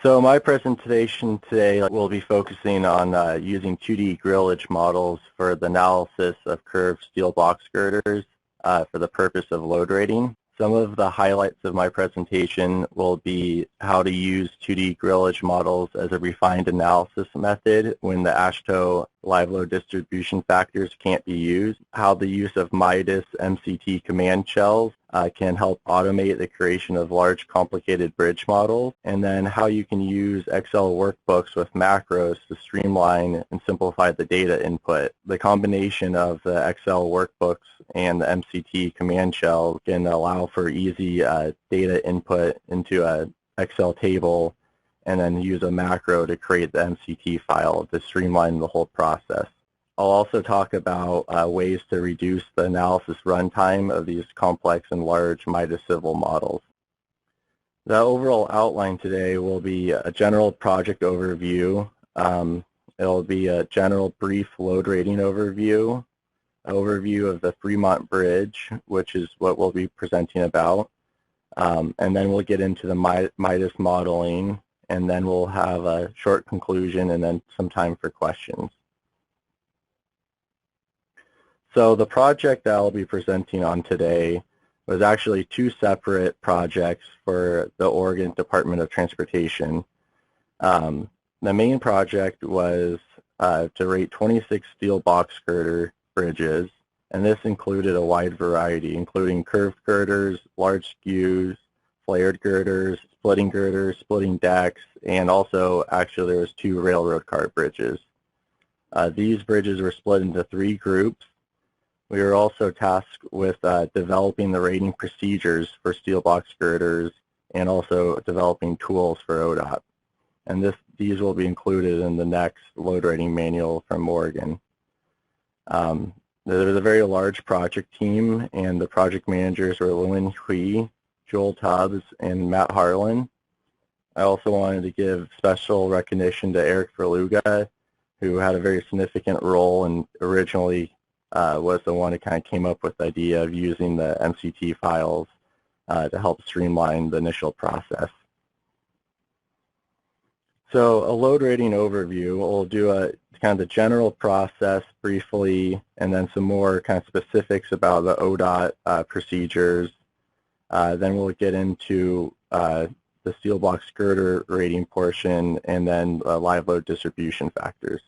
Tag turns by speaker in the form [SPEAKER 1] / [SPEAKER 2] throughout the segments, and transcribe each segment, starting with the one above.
[SPEAKER 1] So my presentation today will be focusing on using 2D grillage models for the analysis of curved steel box girders for the purpose of load rating. Some of the highlights of my presentation will be how to use 2D grillage models as a refined analysis method when the AASHTO live load distribution factors can't be used, how the use of Midas MCT Command Shells can help automate the creation of large complicated bridge models, and then how you can use Excel workbooks with macros to streamline and simplify the data input. The combination of the Excel workbooks and the MCT Command Shell can allow for easy data input into an Excel table and then use a macro to create the MCT file to streamline the whole process. I'll also talk about ways to reduce the analysis runtime of these complex and large Midas civil models. The overall outline today will be a general project overview. It'll be a general brief load rating overview of the Fremont Bridge, which is what we'll be presenting about. And then we'll get into the Midas modeling, and then we'll have a short conclusion and then some time for questions. So the project that I'll be presenting on today was actually two separate projects for the Oregon Department of Transportation. The main project was to rate 26 steel box girder bridges, and this included a wide variety, including curved girders, large skews, flared girders, splitting decks, and also actually there was two railroad car bridges. These bridges were split into three groups. We were also tasked with developing the rating procedures for steel box girders and also developing tools for ODOT. And these will be included in the next load rating manual from Oregon. There was a very large project team, and the project managers were Lynn Hui, Joel Tubbs, and Matt Harlan. I also wanted to give special recognition to Eric Verluga, who had a very significant role and originally was the one who kind of came up with the idea of using the MCT files to help streamline the initial process. So a load rating overview, we'll do a kind of the general process briefly, and then some more kind of specifics about the ODOT procedures. Then we'll get into the steel box girder rating portion, and then live load distribution factors.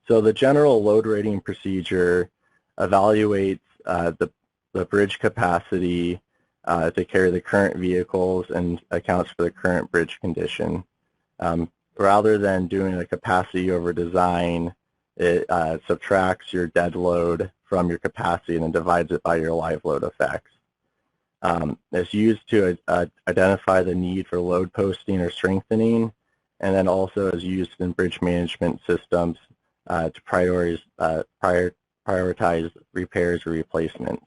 [SPEAKER 1] So the general load rating procedure evaluates the bridge capacity to carry the current vehicles and accounts for the current bridge condition. Rather than doing a capacity over design, it subtracts your dead load from your capacity and then divides it by your live load effects. It's used to identify the need for load posting or strengthening, and then also is used in bridge management systems to prioritize repairs or replacements.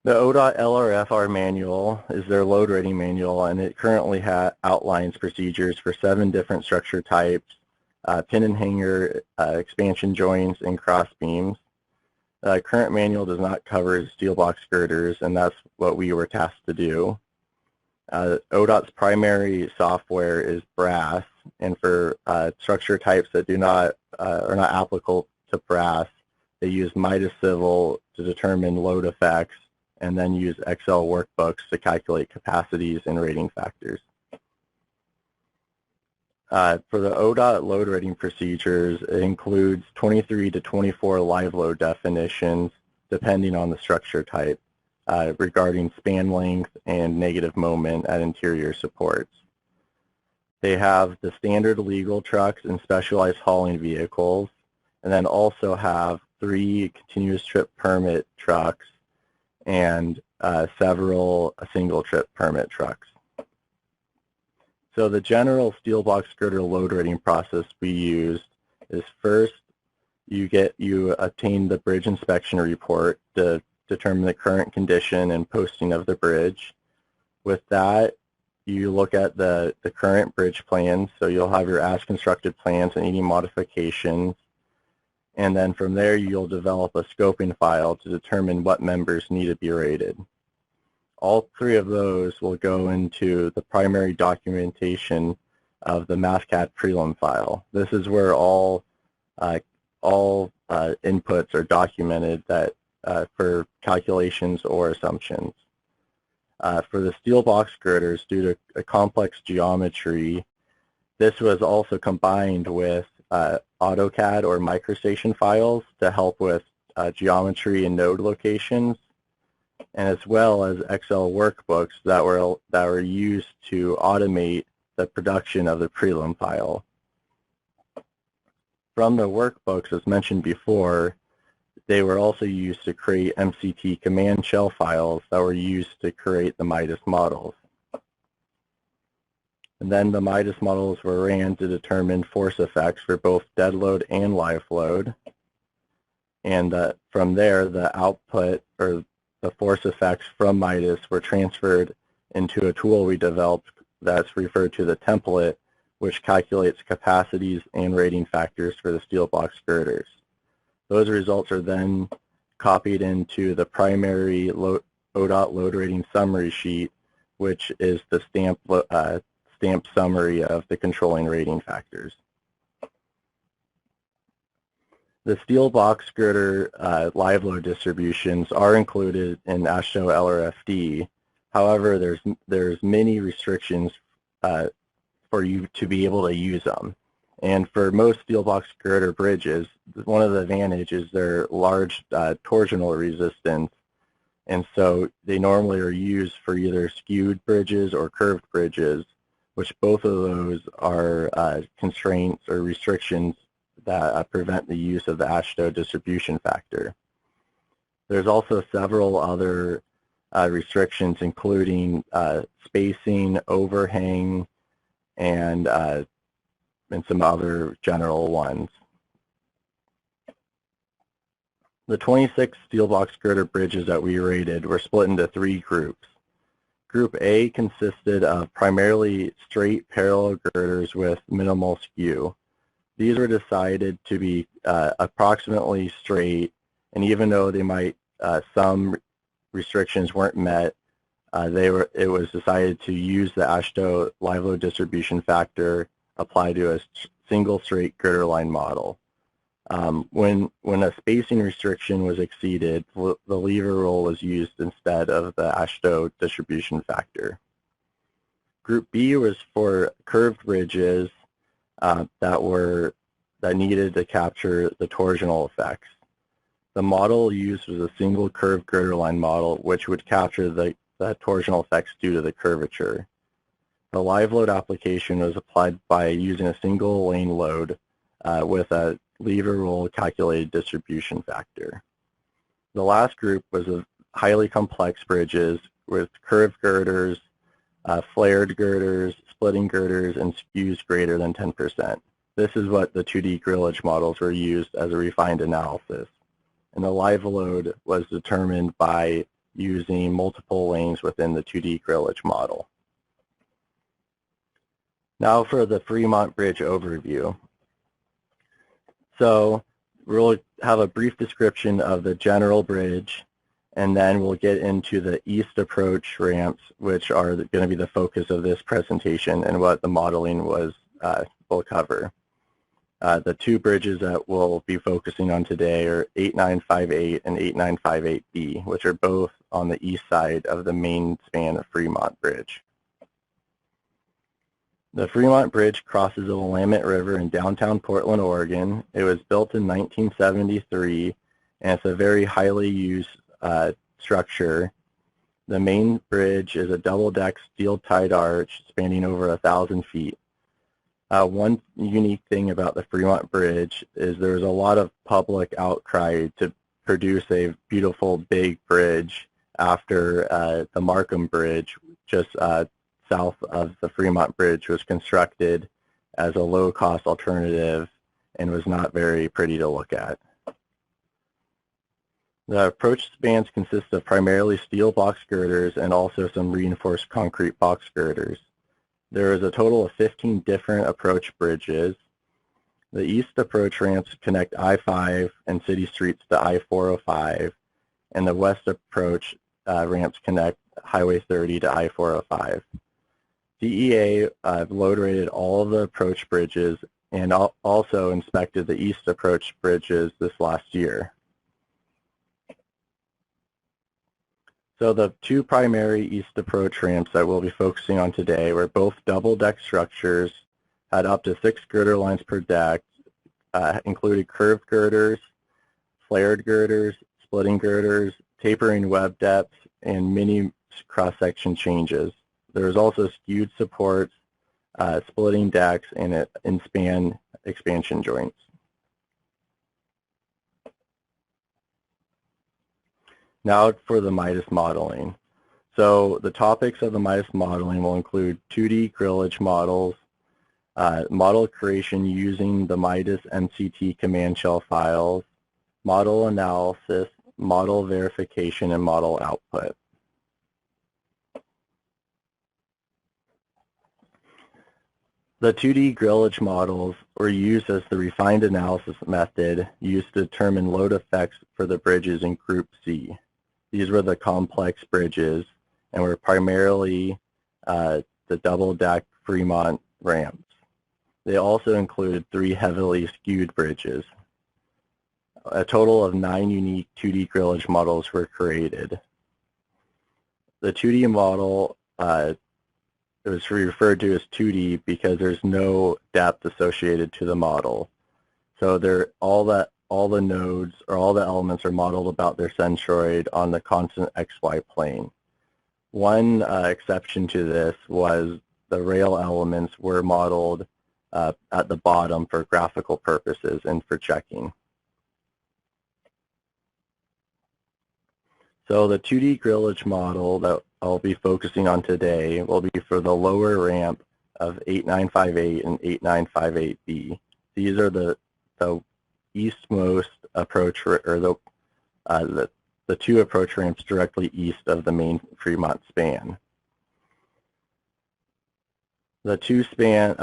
[SPEAKER 1] The ODOT LRFR manual is their load rating manual, and it currently outlines procedures for 7 different structure types, pin and hanger, expansion joints, and cross beams. The current manual does not cover steel box girders, and that's what we were tasked to do. ODOT's primary software is brass, and for structure types that are not applicable to brass, they use Midas Civil to determine load effects, and then use Excel workbooks to calculate capacities and rating factors. For the ODOT load rating procedures, it includes 23 to 24 live load definitions, depending on the structure type, regarding span length and negative moment at interior supports. They have the standard legal trucks and specialized hauling vehicles, and then also have 3 continuous trip permit trucks and several single trip permit trucks. So the general steel box girder load rating process we used is first you obtain the bridge inspection report to determine the current condition and posting of the bridge. With that, you look at the current bridge plans, so you'll have your as constructed plans and any modifications. And then from there, you'll develop a scoping file to determine what members need to be rated. All three of those will go into the primary documentation of the MathCAD prelim file. This is where all inputs are documented that for calculations or assumptions. For the steel box girders, due to a complex geometry, this was also combined with AutoCAD or MicroStation files to help with geometry and node locations, and as well as Excel workbooks that were used to automate the production of the prelim file. From the workbooks, as mentioned before, they were also used to create MCT Command Shell files that were used to create the Midas models. And then the Midas models were ran to determine force effects for both dead load and live load. And from there, the output or the force effects from Midas were transferred into a tool we developed that's referred to the template, which calculates capacities and rating factors for the steel box girders. Those results are then copied into the primary ODOT load rating summary sheet, which is the stamped summary of the controlling rating factors. The steel box girder live load distributions are included in AASHTO LRFD. However, there's many restrictions for you to be able to use them. And for most steel box girder bridges, one of the advantages is their large torsional resistance, and so they normally are used for either skewed bridges or curved bridges, which both of those are constraints or restrictions that prevent the use of the AASHTO distribution factor. There's also several other restrictions, including spacing, overhang, and some other general ones. The 26 steel box girder bridges that we rated were split into 3 groups. Group A consisted of primarily straight parallel girders with minimal skew. These were decided to be approximately straight, and even though they might some restrictions weren't met, it was decided to use the AASHTO live load distribution factor applied to a single straight girder line model. When a spacing restriction was exceeded, the lever roll was used instead of the AASHTO distribution factor. Group B was for curved bridges that needed to capture the torsional effects. The model used was a single curved girder line model, which would capture the torsional effects due to the curvature. The live load application was applied by using a single lane load with a lever roll calculated distribution factor. The last group was of highly complex bridges with curved girders, flared girders, splitting girders, and skews greater than 10%. This is what the 2D grillage models were used as a refined analysis. And the live load was determined by using multiple lanes within the 2D grillage model. Now for the Fremont Bridge overview. So we'll have a brief description of the general bridge, and then we'll get into the east approach ramps, which are going to be the focus of this presentation and what the modeling will cover. The 2 bridges that we'll be focusing on today are 8958 and 8958B, which are both on the east side of the main span of Fremont Bridge. The Fremont Bridge crosses the Willamette River in downtown Portland, Oregon. It was built in 1973, and it's a very highly used structure. The main bridge is a double-deck steel-tied arch spanning over 1,000 feet. One unique thing about the Fremont Bridge is there's a lot of public outcry to produce a beautiful big bridge after the Markham Bridge, just south of the Fremont Bridge, was constructed as a low-cost alternative and was not very pretty to look at. The approach spans consist of primarily steel box girders and also some reinforced concrete box girders. There is a total of 15 different approach bridges. The east approach ramps connect I-5 and city streets to I-405, and the west approach ramps connect Highway 30 to I-405. DEA load rated all of the approach bridges and also inspected the east approach bridges this last year. So the two primary east approach ramps that we'll be focusing on today were both double-deck structures, had up to 6 girder lines per deck, included curved girders, flared girders, splitting girders, tapering web depths, and mini cross-section changes. There was also skewed supports, splitting decks, and in-span expansion joints. Now for the Midas modeling. So the topics of the Midas modeling will include 2D grillage models, model creation using the Midas MCT Command Shell files, model analysis, model verification, and model output. The 2D grillage models were used as the refined analysis method used to determine load effects for the bridges in Group C. These were the complex bridges and were primarily the double-deck Fremont ramps. They also included 3 heavily skewed bridges. A total of 9 unique 2D grillage models were created. The 2D model it was referred to as 2D because there's no depth associated to the model. So all the nodes or all the elements are modeled about their centroid on the constant XY plane. One exception to this was the rail elements were modeled at the bottom for graphical purposes and for checking. So the 2D grillage model that I'll be focusing on today will be for the lower ramp of 8958 and 8958B. These are the eastmost approach, or the 2 approach ramps directly east of the main Fremont span. The 2 span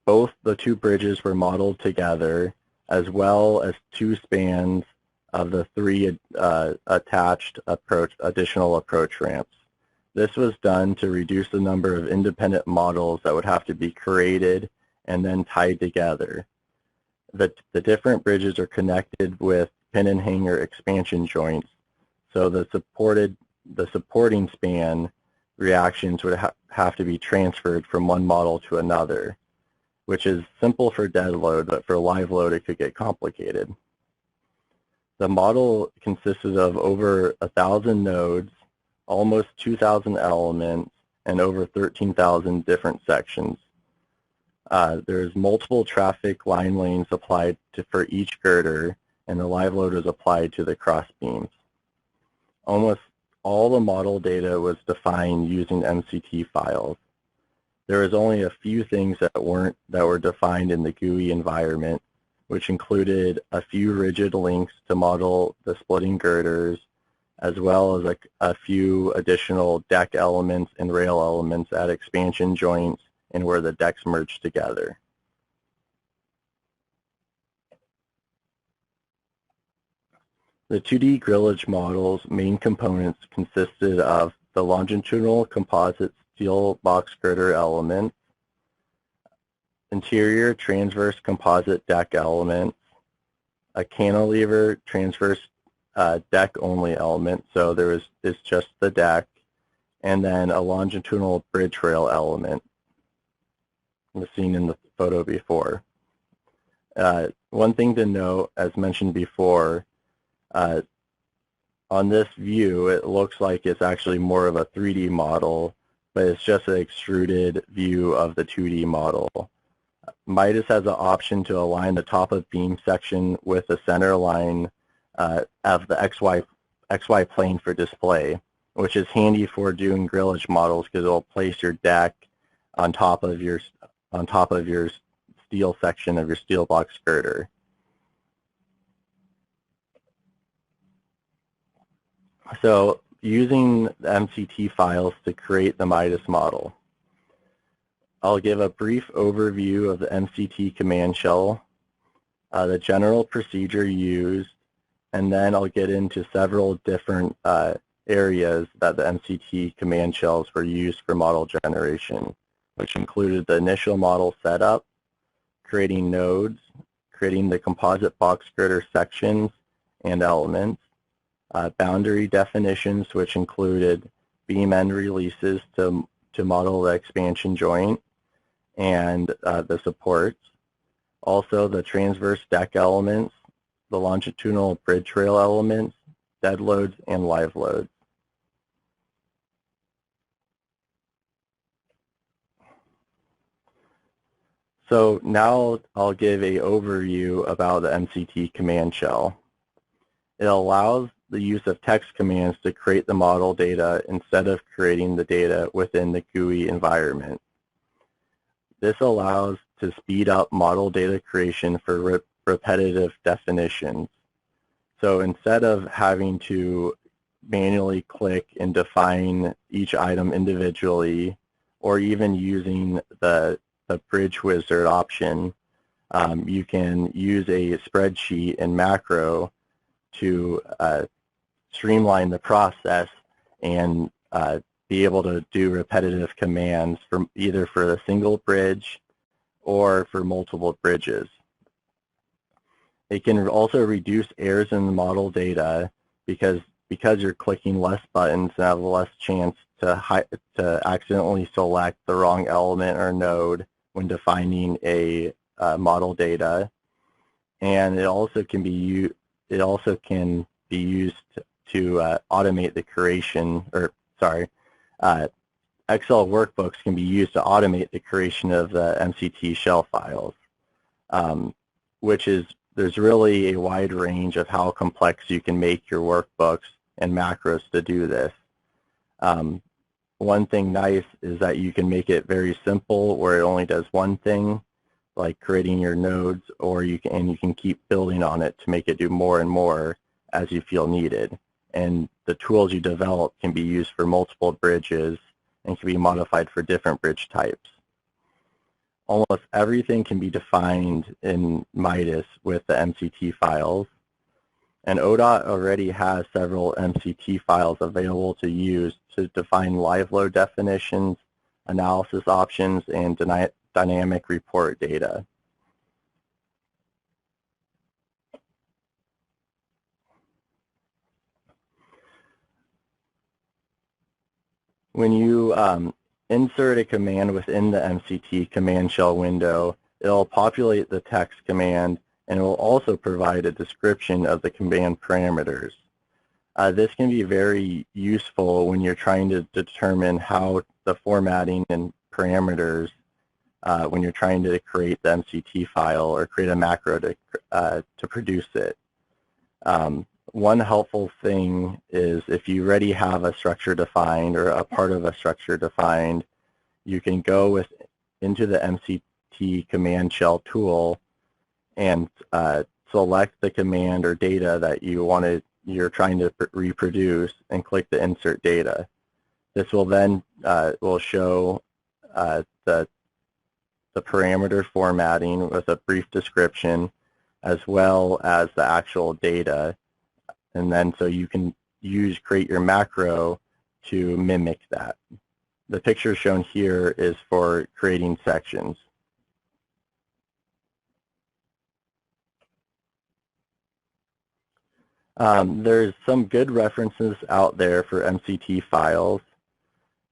[SPEAKER 1] both the 2 bridges were modeled together, as well as 2 spans of the 3 attached additional approach ramps. This was done to reduce the number of independent models that would have to be created and then tied together. The different bridges are connected with pin and hanger expansion joints, so the supporting span reactions would have to be transferred from one model to another, which is simple for dead load, but for live load it could get complicated. The model consisted of over 1,000 nodes, almost 2,000 elements, and over 13,000 different sections. There's multiple traffic line lanes applied for each girder, and the live load is applied to the cross beams. Almost all the model data was defined using MCT files. There was only a few things that were defined in the GUI environment, which included a few rigid links to model the splitting girders, as well as a few additional deck elements and rail elements at expansion joints and where the decks merge together. The 2D grillage model's main components consisted of the longitudinal composite steel box girder element, interior transverse composite deck elements, a cantilever transverse deck-only element, so it's just the deck, and then a longitudinal bridge rail element, as seen in the photo before. One thing to note, as mentioned before, on this view, it looks like it's actually more of a 3D model, but it's just an extruded view of the 2D model. Midas has an option to align the top of beam section with the center line of the XY plane for display, which is handy for doing grillage models because it will place your deck on top of your steel section of your steel box girder. So using the MCT files to create the Midas model. I'll give a brief overview of the MCT Command Shell, the general procedure used, and then I'll get into several different areas that the MCT command shells were used for model generation, which included the initial model setup, creating nodes, creating the composite box girder sections and elements, boundary definitions, which included beam end releases to model the expansion joint and the supports. Also the transverse deck elements, the longitudinal bridge rail elements, dead loads, and live loads. So now I'll give an overview about the MCT command shell. It allows the use of text commands to create the model data instead of creating the data within the GUI environment. This allows to speed up model data creation for repetitive definitions. So instead of having to manually click and define each item individually, or even using the bridge wizard option, you can use a spreadsheet and macro to streamline the process and be able to do repetitive commands either for a single bridge or for multiple bridges. It can also reduce errors in the model data because you're clicking less buttons and have less chance to accidentally select the wrong element or node when defining a model data. And it also can be used to automate the creation, Excel workbooks can be used to automate the creation of the MCT shell files, there's really a wide range of how complex you can make your workbooks and macros to do this. One thing nice is that you can make it very simple where it only does one thing, like creating your nodes, or you can keep building on it to make it do more and more as you feel needed. And the tools you develop can be used for multiple bridges and can be modified for different bridge types. Almost everything can be defined in Midas with the MCT files. And ODOT already has several MCT files available to use to define live load definitions, analysis options, and dynamic report data. When you insert a command within the MCT command shell window, it'll populate the text command, and it will also provide a description of the command parameters. This can be very useful when you're trying to determine how the formatting and parameters when you're trying to create the MCT file or create a macro to produce it. One helpful thing is if you already have a structure defined or a part of a structure defined, you can go into the MCT command shell tool and select the command or data that you're trying to reproduce and click the insert data. This will then will show the parameter formatting with a brief description as well as the actual data. And then so you can create your macro to mimic that. The picture shown here is for creating sections. There's some good references out there for MCT files.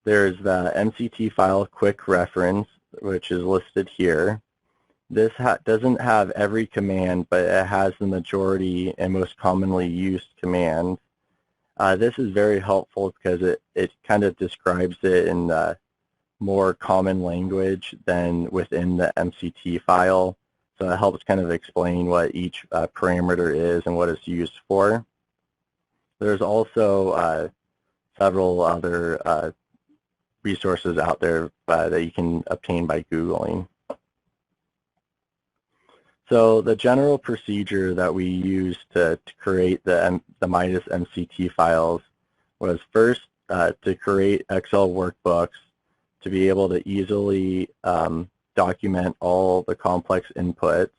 [SPEAKER 1] There's the MCT file quick reference, which is listed here. This doesn't have every command, but it has the majority and most commonly used commands. This is very helpful because it kind of describes it in more common language than within the MCT file. So it helps kind of explain what each parameter is and what it's used for. There's also several other resources out there that you can obtain by Googling. So the general procedure that we used to create the Midas MCT files was first to create Excel workbooks to be able to easily document all the complex inputs,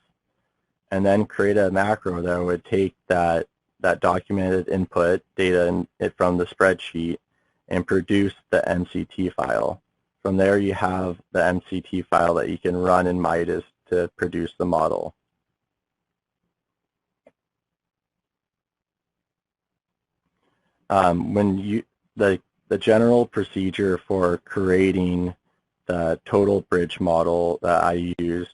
[SPEAKER 1] and then create a macro that would take that that documented input data from the spreadsheet and produce the MCT file. From there, you have the MCT file that you can run in Midas to produce the model. The general procedure for creating the total bridge model that I used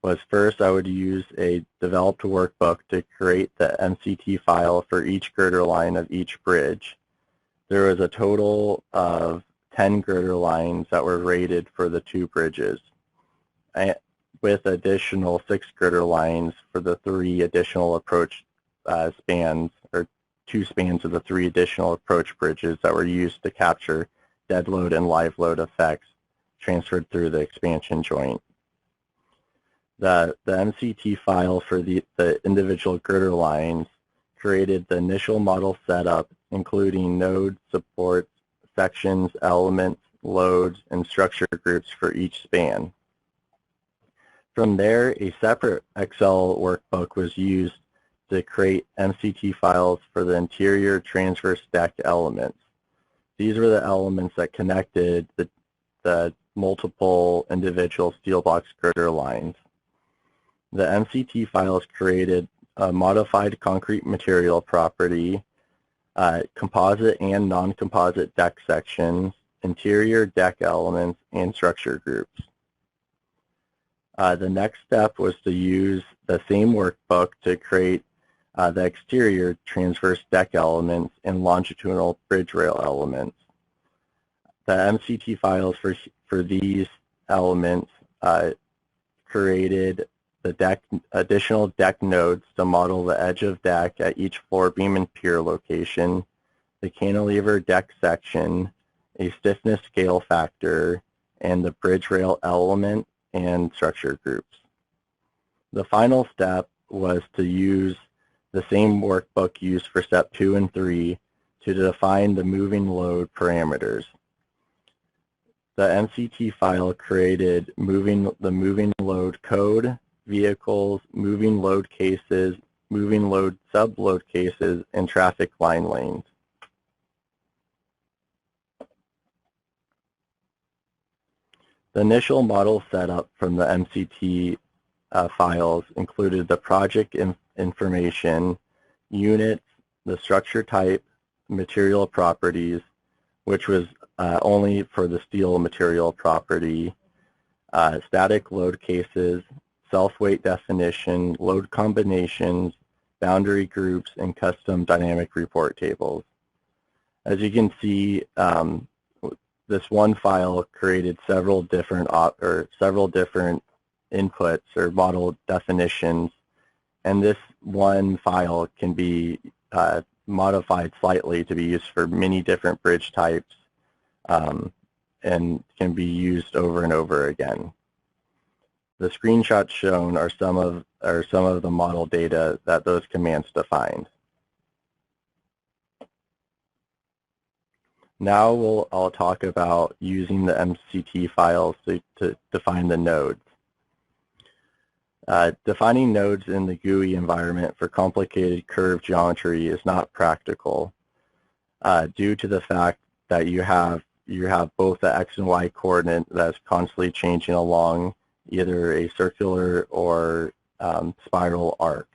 [SPEAKER 1] was, first I would use a developed workbook to create the MCT file for each girder line of each bridge. There was a total of 10 girder lines that were rated for the 2 bridges, with additional 6 girder lines for the 3 additional approach spans, or 2 spans of the 3 additional approach bridges that were used to capture dead load and live load effects transferred through the expansion joint. The MCT file for the individual girder lines created the initial model setup, including nodes, supports, sections, elements, loads, and structure groups for each span. From there, a separate Excel workbook was used to create MCT files for the interior transverse deck elements. These were the elements that connected the multiple individual steel box girder lines. The MCT files created a modified concrete material property, composite and non-composite deck sections, interior deck elements, and structure groups. The next step was to use the same workbook to create the exterior transverse deck elements and longitudinal bridge rail elements. The MCT files for these elements created the additional deck nodes to model the edge of deck at each floor beam and pier location, the cantilever deck section, a stiffness scale factor, and the bridge rail element and structure groups. The final step was to use the same workbook used for step 2 and 3 to define the moving load parameters. The MCT file created the moving load code, vehicles, moving load cases, moving load subload cases, and traffic line lanes. The initial model setup from the MCT files included the project information, units, the structure type, material properties, which was only for the steel material property, static load cases, self-weight definition, load combinations, boundary groups, and custom dynamic report tables. As you can see, this one file created several different inputs or model definitions, and this one file can be modified slightly to be used for many different bridge types and can be used over and over again. The screenshots shown are some of the model data that those commands defined. Now I'll talk about using the MCT files to define the nodes. Defining nodes in the GUI environment for complicated curve geometry is not practical due to the fact that you have both the X and Y coordinate that's constantly changing along either a circular or spiral arc.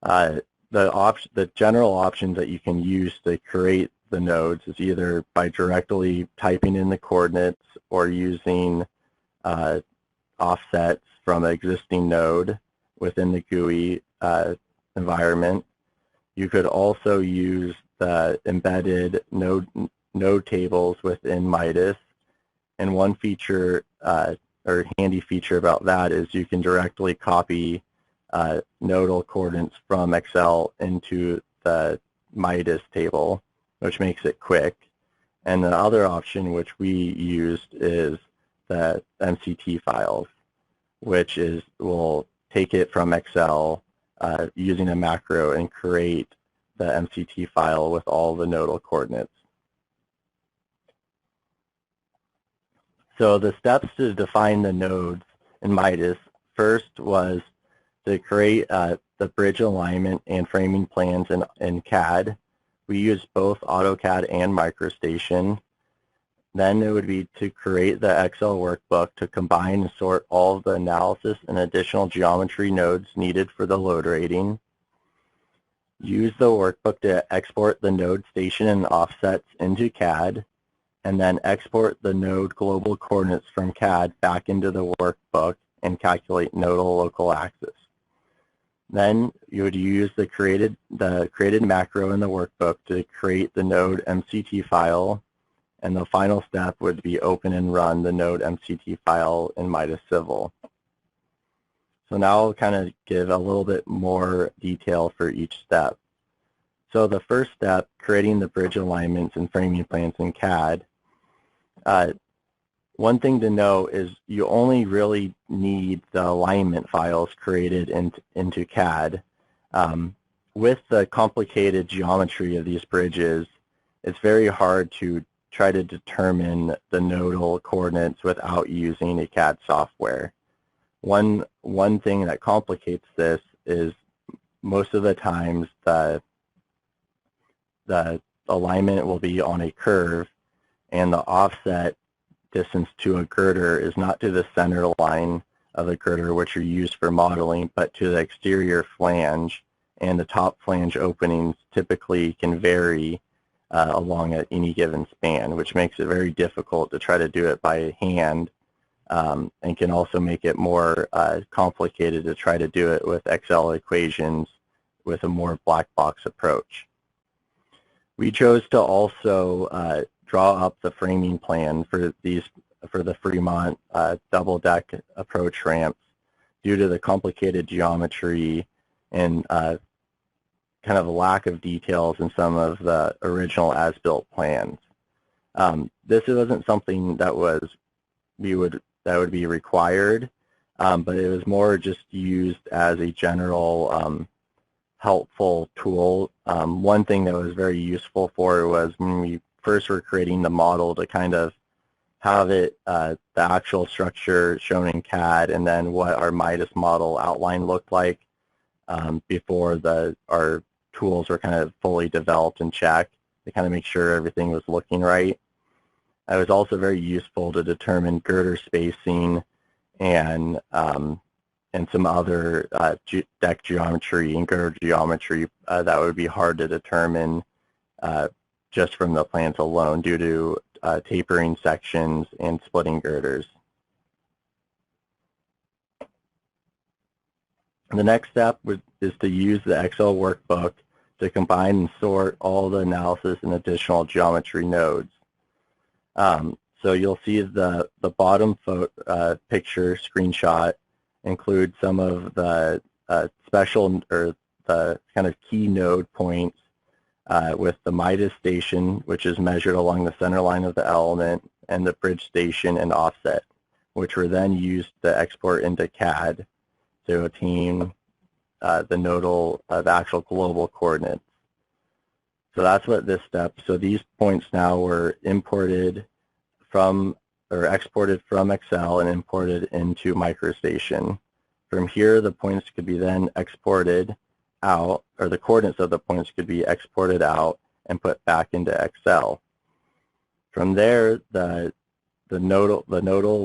[SPEAKER 1] The general options that you can use to create the nodes is either by directly typing in the coordinates or using offsets from an existing node within the GUI environment. You could also use the embedded node tables within Midas, and one feature or handy feature about that is you can directly copy nodal coordinates from Excel into the Midas table, which makes it quick. And the other option which we used is the MCT files, which will take it from Excel using a macro and create the MCT file with all the nodal coordinates. So the steps to define the nodes in Midas, first was To create the bridge alignment and framing plans in CAD, we use both AutoCAD and MicroStation. Then it would be to create the Excel workbook to combine and sort all of the analysis and additional geometry nodes needed for the load rating. Use the workbook to export the node station and offsets into CAD, and then export the node global coordinates from CAD back into the workbook and calculate nodal local axis. Then you would use the created macro in the workbook to create the node MCT file, and the final step would be open and run the node MCT file in Midas Civil. So now I'll kind of give a little bit more detail for each step. So the first step, creating the bridge alignments and framing plans in CAD. One thing to know is you only really need the alignment files created into CAD. With the complicated geometry of these bridges, it's very hard to try to determine the nodal coordinates without using a CAD software. One thing that complicates this is most of the times the alignment will be on a curve, and the offset distance to a girder is not to the center line of the girder, which are used for modeling, but to the exterior flange, and the top flange openings typically can vary along at any given span, which makes it very difficult to try to do it by hand, and can also make it more complicated to try to do it with Excel equations with a more black box approach. We chose to also draw up the framing plan for the Fremont double deck approach ramps due to the complicated geometry and kind of a lack of details in some of the original as-built plans. This wasn't something that would be required, but it was more just used as a general helpful tool. One thing that was very useful for was when we first were creating the model to kind of have it, the actual structure shown in CAD, and then what our Midas model outline looked like before our tools were kind of fully developed and checked to kind of make sure everything was looking right. It was also very useful to determine girder spacing and some other deck geometry and girder geometry that would be hard to determine just from the plans alone due to tapering sections and splitting girders. The next step is to use the Excel workbook to combine and sort all the analysis and additional geometry nodes. So you'll see the bottom picture screenshot includes some of the special or the kind of key node points with the Midas station, which is measured along the center line of the element, and the bridge station and offset, which were then used to export into CAD to attain the actual global coordinates. So that's what this step, so these points now were imported from, or exported from Excel and imported into MicroStation. From here, the points could be then exported out, or the coordinates of the points could be exported out and put back into Excel. From there, the nodal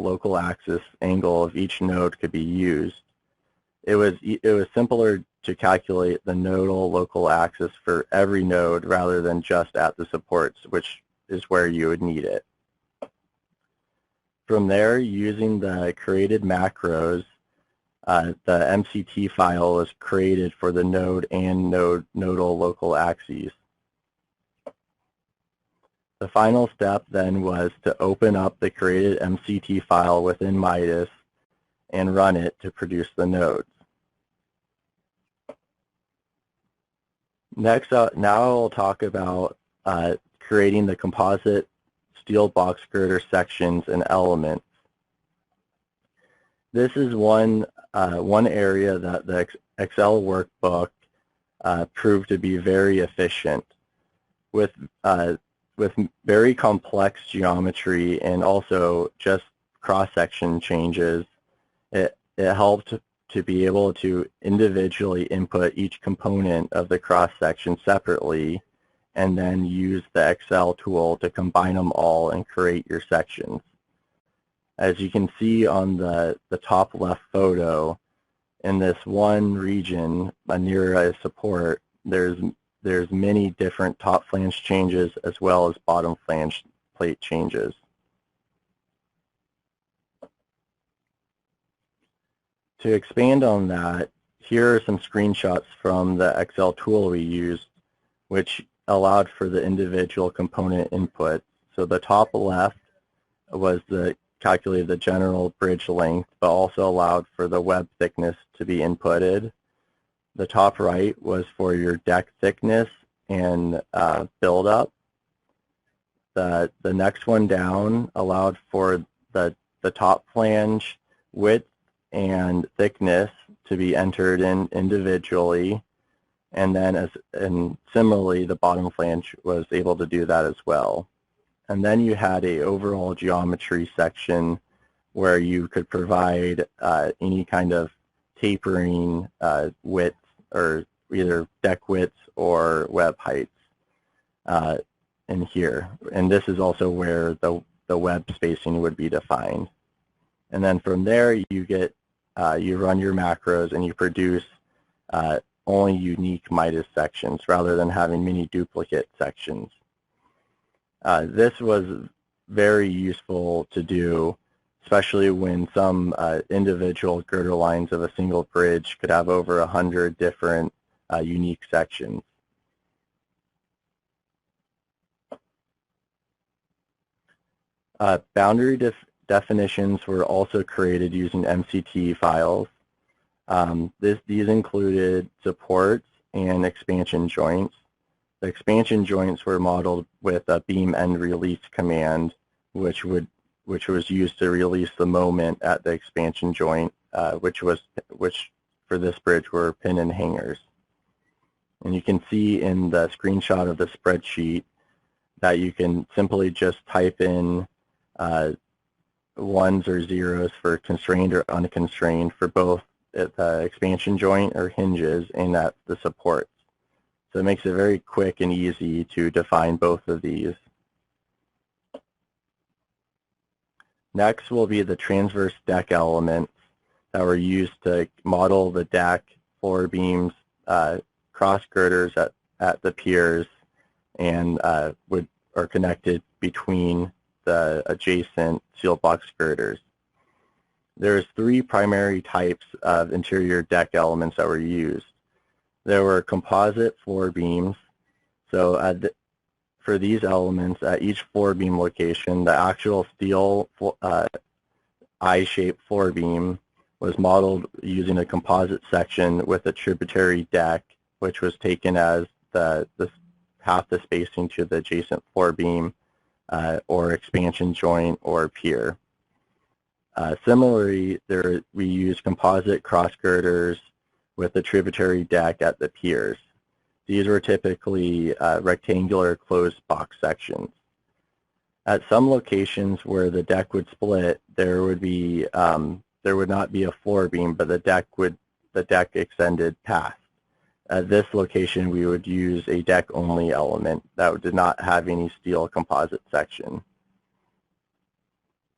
[SPEAKER 1] local axis angle of each node could be used. It was simpler to calculate the nodal local axis for every node rather than just at the supports, which is where you would need it. From there, using the created macros, the MCT file was created for the node and nodal local axes. The final step then was to open up the created MCT file within Midas and run it to produce the nodes. Next, now I'll talk about creating the composite steel box girder sections and elements. This is one area that the Excel workbook proved to be very efficient. With very complex geometry and also just cross-section changes, it helped to be able to individually input each component of the cross-section separately and then use the Excel tool to combine them all and create your sections. As you can see on the top left photo, in this one region near a support, there's many different top flange changes as well as bottom flange plate changes. To expand on that, here are some screenshots from the Excel tool we used, which allowed for the individual component input. So the top left was calculated the general bridge length, but also allowed for the web thickness to be inputted. The top right was for your deck thickness and build-up. The next one down allowed for the top flange width and thickness to be entered in individually, and then similarly the bottom flange was able to do that as well. And then you had a overall geometry section where you could provide any kind of tapering width, or either deck widths or web heights in here. And this is also where the web spacing would be defined. And then from there you get you run your macros and you produce only unique Midas sections rather than having many duplicate sections. This was very useful to do, especially when some individual girder lines of a single bridge could have over 100 different unique sections. Boundary definitions were also created using MCT files. These included supports and expansion joints. The expansion joints were modeled with a beam end release command, which was used to release the moment at the expansion joint, which for this bridge were pin and hangers. And you can see in the screenshot of the spreadsheet that you can simply just type in ones or zeros for constrained or unconstrained for both the expansion joint or hinges and at the supports. So it makes it very quick and easy to define both of these. Next will be the transverse deck elements that were used to model the deck, floor beams, cross girders at the piers, and are connected between the adjacent steel box girders. There's three primary types of interior deck elements that were used. There were composite floor beams. So for these elements, at each floor beam location, the actual steel I-shaped floor beam was modeled using a composite section with a tributary deck, which was taken as half the spacing to the adjacent floor beam or expansion joint or pier. Similarly, we use composite cross girders with a tributary deck at the piers. These were typically rectangular closed box sections. At some locations where the deck would split, there would not be a floor beam, but the deck extended past. At this location, we would use a deck-only element that did not have any steel composite section.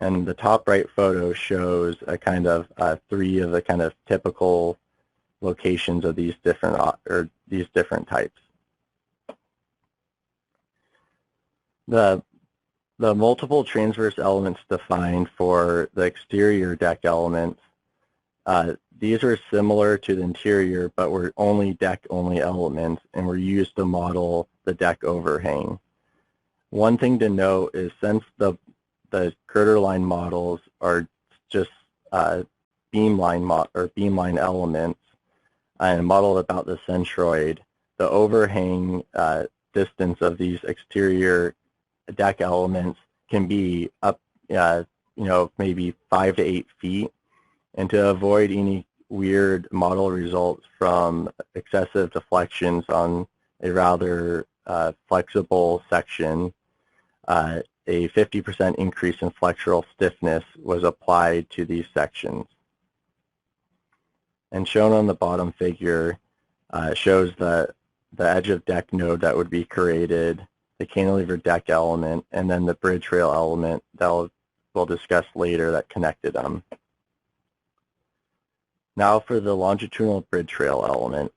[SPEAKER 1] And the top right photo shows a kind of three of the kind of typical locations of these different types. The multiple transverse elements defined for the exterior deck elements, these are similar to the interior, but were only deck-only elements and were used to model the deck overhang. One thing to note is since the girder line models are just beamline elements and modeled about the centroid, the overhang distance of these exterior deck elements can be up, maybe 5 to 8 feet. And to avoid any weird model results from excessive deflections on a rather flexible section, a 50% increase in flexural stiffness was applied to these sections. And shown on the bottom figure shows the edge of deck node that would be created, the cantilever deck element, and then the bridge rail element that we'll discuss later that connected them. Now for the longitudinal bridge rail element.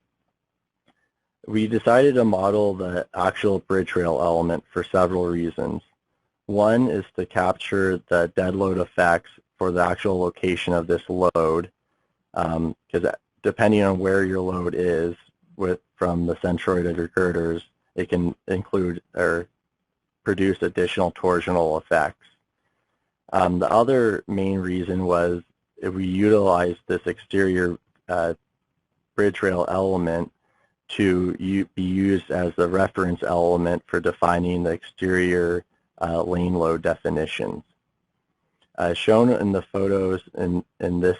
[SPEAKER 1] We decided to model the actual bridge rail element for several reasons. One is to capture the dead load effects for the actual location of this load, because depending on where your load is from the centroid of your girders, it can include or produce additional torsional effects. The other main reason was if we utilized this exterior bridge rail element to be used as the reference element for defining the exterior lane load definitions. Shown in the photos in this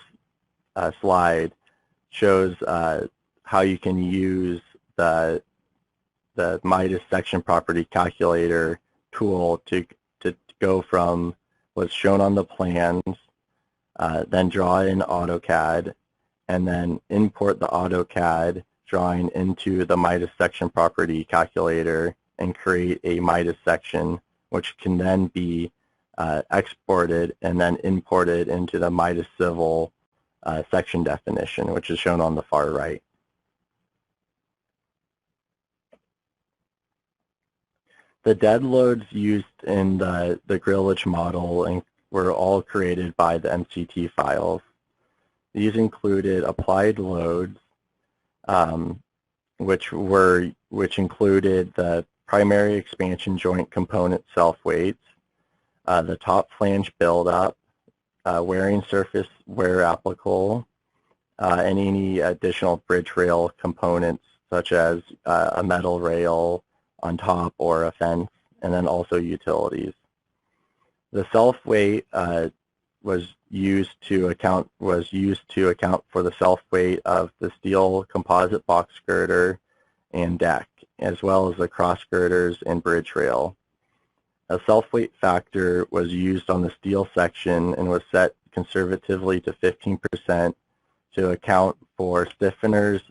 [SPEAKER 1] slide shows how you can use the Midas section property calculator tool to go from what's shown on the plans, then draw in AutoCAD, and then import the AutoCAD drawing into the Midas section property calculator and create a Midas section, which can then be exported and then imported into the Midas Civil section definition, which is shown on the far right. The dead loads used in the Grillage model were all created by the MCT files. These included applied loads, which included the primary expansion joint component self-weights, the top flange buildup, wearing surface wear applicable, and any additional bridge rail components such as a metal rail on top or a fence, and then also utilities. The self-weight was used to account for the self-weight of the steel composite box girder and deck, as well as the cross girders and bridge rail. A self-weight factor was used on the steel section and was set conservatively to 15% to account for stiffeners,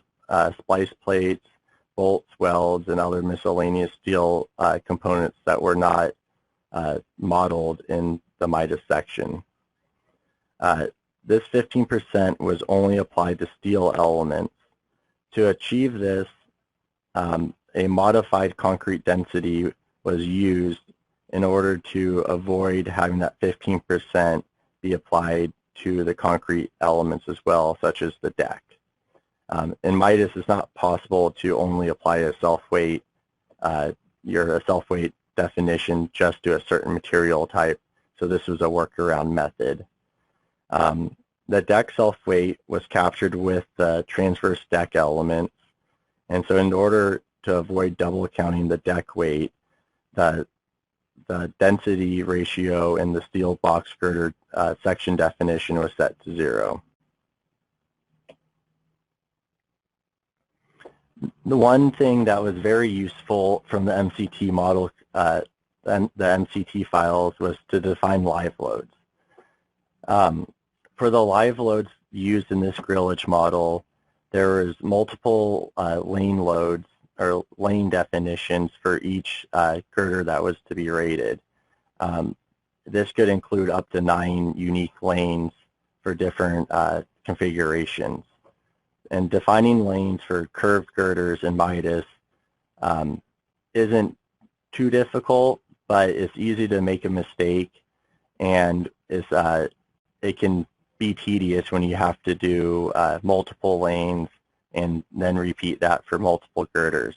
[SPEAKER 1] splice plates, bolts, welds, and other miscellaneous steel components that were not modeled in the Midas section. This 15% was only applied to steel elements. To achieve this, a modified concrete density was used in order to avoid having that 15% be applied to the concrete elements as well, such as the deck. In Midas, it's not possible to only apply a self-weight, self-weight definition just to a certain material type, so this was a workaround method. The deck self-weight was captured with the transverse deck elements, and so in order to avoid double counting the deck weight, the density ratio in the steel box girder section definition was set to 0. The one thing that was very useful from the MCT model, the MCT files, was to define live loads. For the live loads used in this grillage model, there was multiple lane loads or lane definitions for each girder that was to be rated. This could include up to 9 unique lanes for different configurations. And defining lanes for curved girders in Midas isn't too difficult, but it's easy to make a mistake, and it can be tedious when you have to do multiple lanes and then repeat that for multiple girders.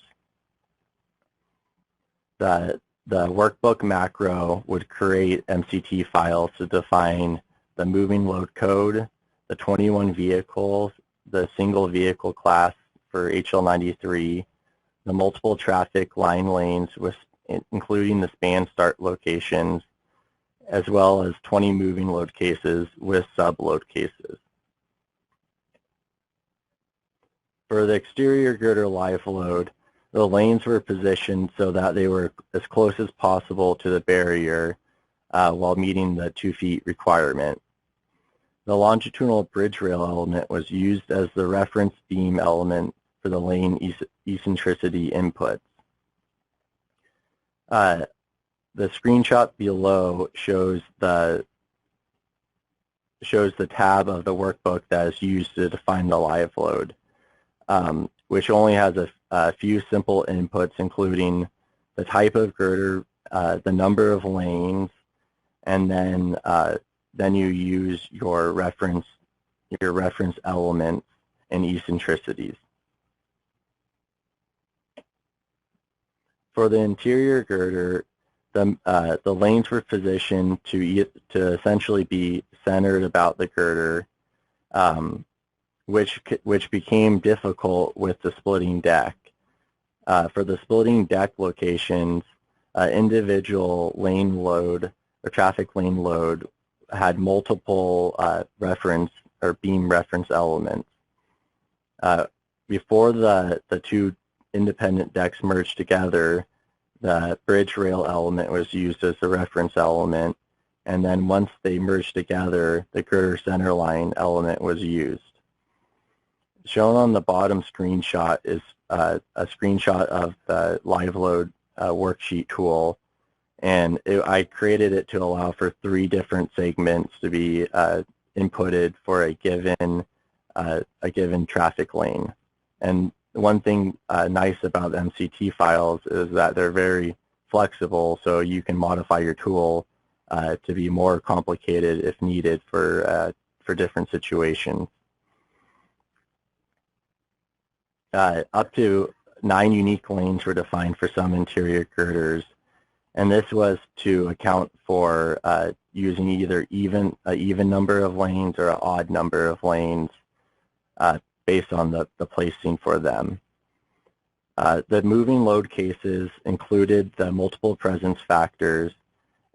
[SPEAKER 1] The workbook macro would create MCT files to define the moving load code, the 21 vehicles, the single vehicle class for HL93, the multiple traffic line lanes including the span start locations, as well as 20 moving load cases with sub-load cases. For the exterior girder live load, the lanes were positioned so that they were as close as possible to the barrier while meeting the 2 feet requirement. The longitudinal bridge rail element was used as the reference beam element for the lane eccentricity inputs. The screenshot below shows the tab of the workbook that is used to define the live load, which only has a few simple inputs, including the type of girder, the number of lanes, and then you use your reference elements and eccentricities. For the interior girder, the lanes were positioned to essentially be centered about the girder, which became difficult with the splitting deck. For the splitting deck locations, individual lane load or traffic lane load had multiple reference or beam reference elements. Before the two independent decks merged together, the bridge rail element was used as the reference element, and then once they merged together, the girder centerline element was used. Shown on the bottom screenshot is a screenshot of the live load worksheet tool, and I created it to allow for 3 different segments to be inputted for a given traffic lane. And one thing nice about the MCT files is that they're very flexible, so you can modify your tool to be more complicated if needed for different situations. Up to 9 unique lanes were defined for some interior girders, and this was to account for using either an even number of lanes or an odd number of lanes based on the placing for them. The moving load cases included the multiple presence factors,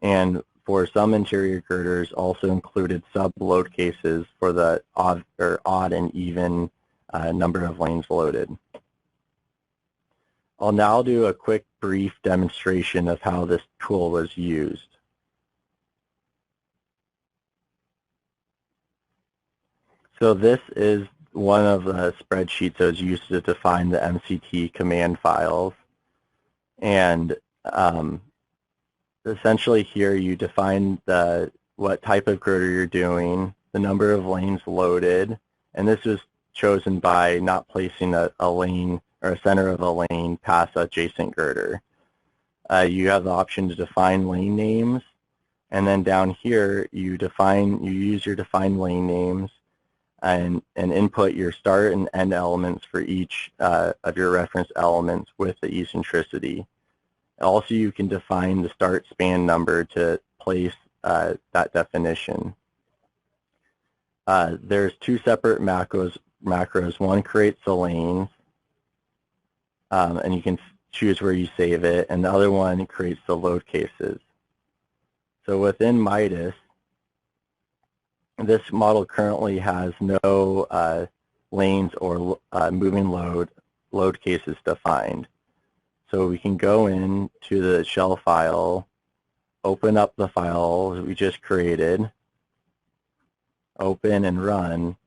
[SPEAKER 1] and for some interior girders also included sub-load cases for the odd and even number of lanes loaded. I'll now do a quick brief demonstration of how this tool was used. So this is one of the spreadsheets that was used to define the MCT command files. And essentially here you define what type of girder you're doing, the number of lanes loaded, and this was chosen by not placing a lane or a center of a lane past adjacent girder. You have the option to define lane names, and then down here you use your defined lane names and input your start and end elements for each of your reference elements with the eccentricity. Also, you can define the start span number to place that definition. There's 2 separate macros. One creates the lanes, and you can choose where you save it, and the other one creates the load cases. So within Midas, this model currently has no lanes or moving load cases defined. So we can go into the shell file, open up the file we just created, open and run,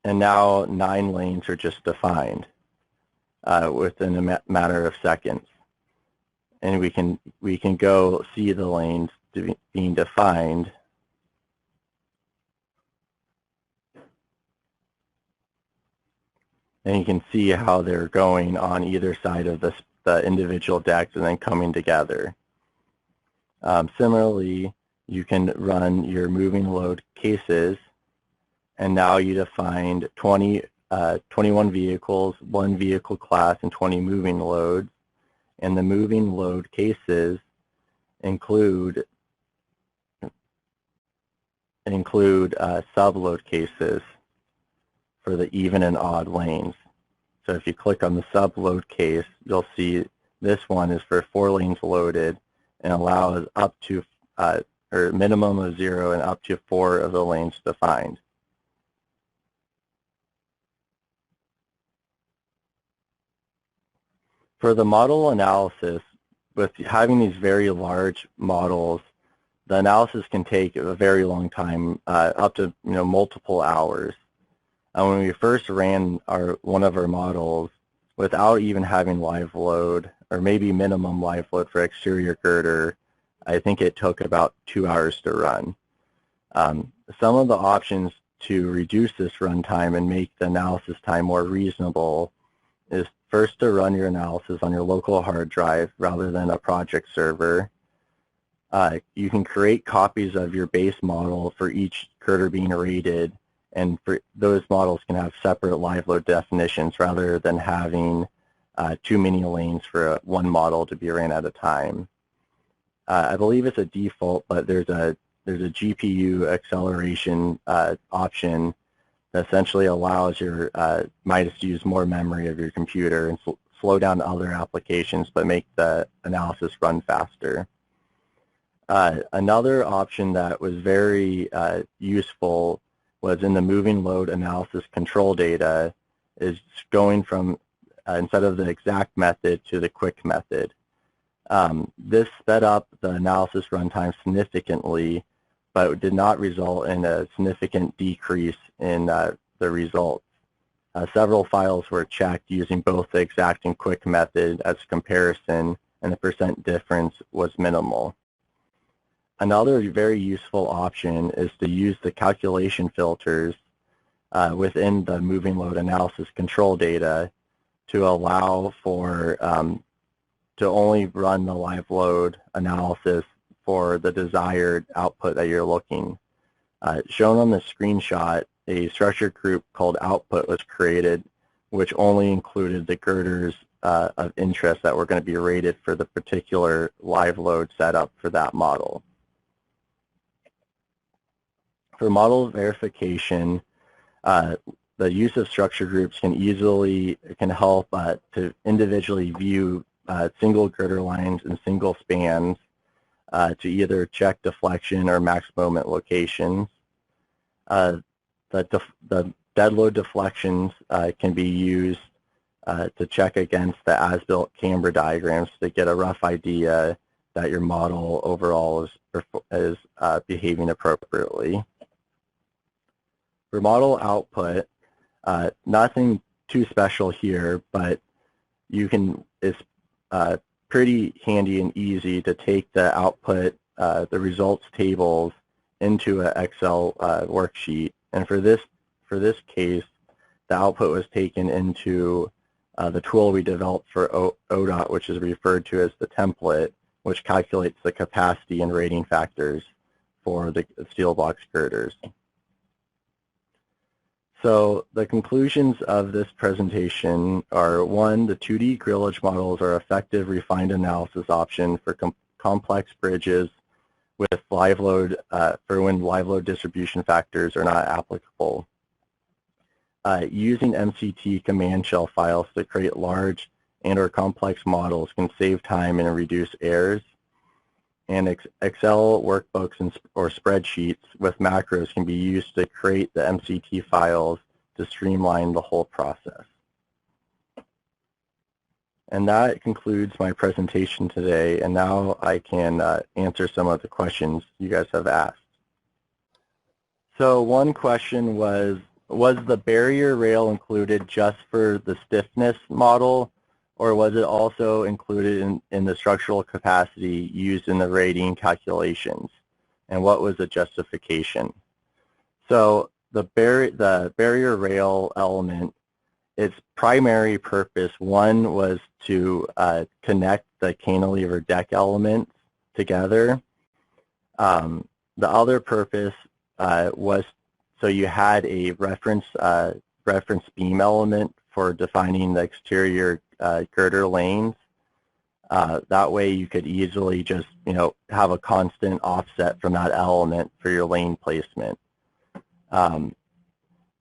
[SPEAKER 1] and now 9 lanes are just defined within a matter of seconds. And we can go see the lanes being defined. And you can see how they're going on either side of the individual decks and then coming together. Similarly, you can run your moving load cases, and now you defined 21 vehicles, 1 vehicle class, and 20 moving loads. And the moving load cases include sub-load cases for the even and odd lanes. So if you click on the sub-load case, you'll see this one is for 4 lanes loaded and allows up to, or minimum of 0 and up to 4 of the lanes defined. For the model analysis, with having these very large models, the analysis can take a very long time, up to multiple hours. When we first ran one of our models without even having live load, or maybe minimum live load for exterior girder, I think it took about 2 hours to run. Some of the options to reduce this runtime and make the analysis time more reasonable is first to run your analysis on your local hard drive rather than a project server. You can create copies of your base model for each girder being rated, and for those models can have separate live load definitions rather than having too many lanes for one model to be ran at a time. I believe it's a default, but there's a GPU acceleration option that essentially allows your Midas to use more memory of your computer and slow down other applications, but make the analysis run faster. Another option that was very useful was in the moving load analysis control data, is going from instead of the exact method to the quick method. This sped up the analysis runtime significantly, but did not result in a significant decrease in the results. Several files were checked using both the exact and quick method as a comparison, and the percent difference was minimal. Another very useful option is to use the calculation filters within the moving load analysis control data to allow for to only run the live load analysis for the desired output that you're looking. Shown on the screenshot, a structured group called output was created, which only included the girders of interest that were going to be rated for the particular live load setup for that model. For model verification, the use of structure groups can help to individually view single girder lines and single spans to either check deflection or max moment locations. The dead load deflections can be used to check against the as-built camber diagrams to get a rough idea that your model overall is behaving appropriately. For model output, nothing too special here, but it's pretty handy and easy to take the output, the results tables into an Excel worksheet. And for this case, the output was taken into the tool we developed for ODOT, which is referred to as the template, which calculates the capacity and rating factors for the steel box girders. So the conclusions of this presentation are: 1, the 2D grillage models are effective refined analysis option for complex bridges with live load, for when live load distribution factors are not applicable. Using MCT Command Shell files to create large and/or complex models can save time and reduce errors. And Excel workbooks or spreadsheets with macros can be used to create the MCT files to streamline the whole process. And that concludes my presentation today, and now I can answer some of the questions you guys have asked. So one question was the barrier rail included just for the stiffness model, or was it also included in the structural capacity used in the rating calculations? And what was the justification? So the barrier rail element, its primary purpose, one, was to connect the cantilever deck elements together. The other purpose was so you had a reference beam element for defining the exterior girder lanes. That way you could easily just have a constant offset from that element for your lane placement.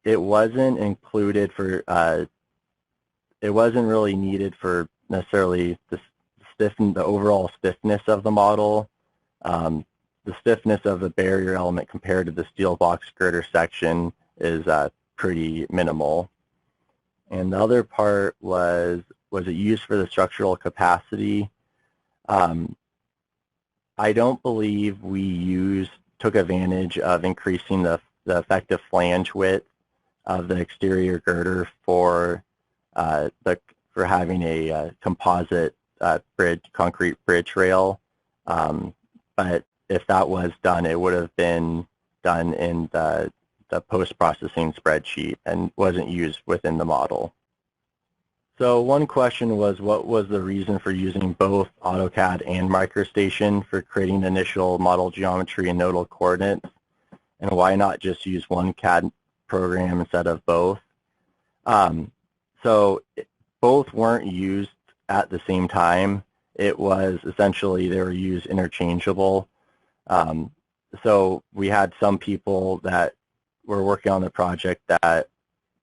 [SPEAKER 1] It wasn't included for it wasn't really needed for necessarily the overall stiffness of the model. The stiffness of the barrier element compared to the steel box girder section is pretty minimal. And the other part was it used for the structural capacity? I I don't believe we took advantage of increasing the effective flange width of the exterior girder for having a composite concrete bridge rail. But if that was done, it would have been done in the post-processing spreadsheet and wasn't used within the model. So one question was, what was the reason for using both AutoCAD and MicroStation for creating initial model geometry and nodal coordinates? And why not just use one CAD program instead of both? So both weren't used at the same time. It was essentially they were used interchangeable. So we had some people that were working on the project that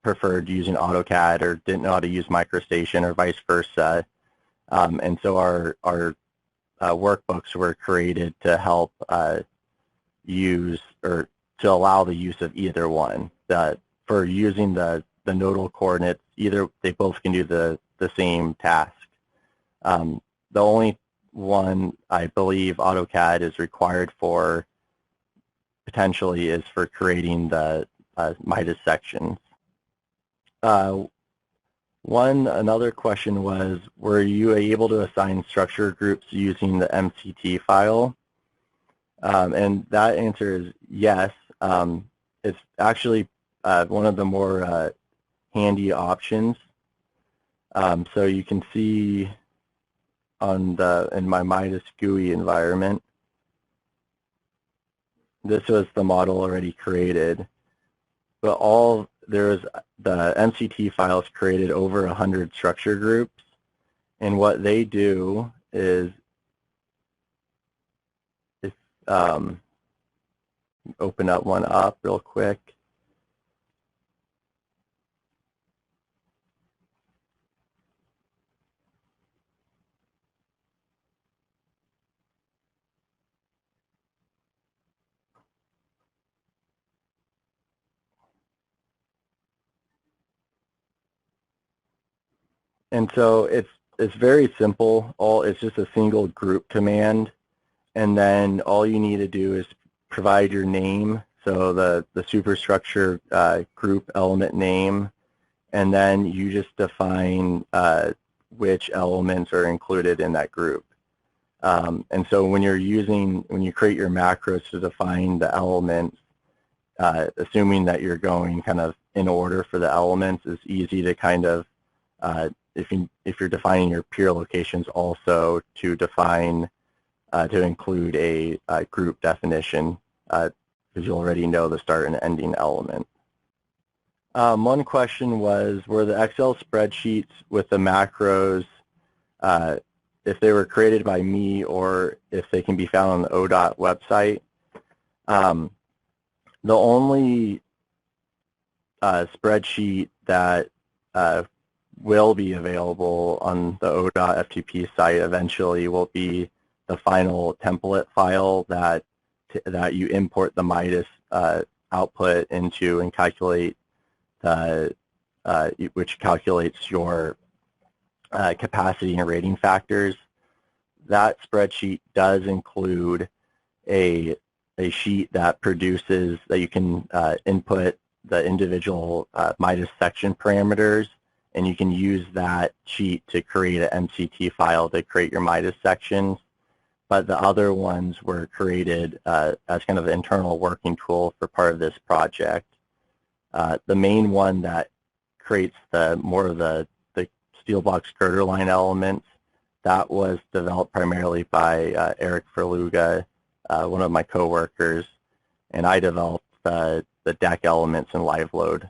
[SPEAKER 1] preferred using AutoCAD or didn't know how to use MicroStation or vice versa. And so our workbooks were created to help use or to allow the use of either one. For using the nodal coordinates, they both can do the same task. The only one I believe AutoCAD is required for potentially is for creating the Midas sections. Another question was, were you able to assign structure groups using the MCT file? And that answer is yes. It's actually one of the more handy options. So you can see in my Midas GUI environment, this was the model already created, but the MCT files created over 100 structure groups, and what they do is, open up one up real quick. And so it's very simple. It's just a single group command, and then all you need to do is provide your name, so the superstructure group element name, and then you just define which elements are included in that group. And so when you create your macros to define the elements, assuming that you're going kind of in order for the elements, it's easy to kind of if you're defining your peer locations also to define to include a group definition because you already know the start and ending element. One question was, were the Excel spreadsheets with the macros, if they were created by me or if they can be found on the ODOT website? The only spreadsheet that will be available on the ODOT FTP site eventually will be the final template file that you import the Midas output into and calculate which calculates your capacity and rating factors. That spreadsheet does include a sheet that you can input the individual Midas section parameters, and you can use that sheet to create an MCT file to create your Midas sections. But the other ones were created as kind of an internal working tool for part of this project. The main one that creates more of the steel box girder line elements, that was developed primarily by Eric Verluga, one of my coworkers, and I developed the deck elements and live load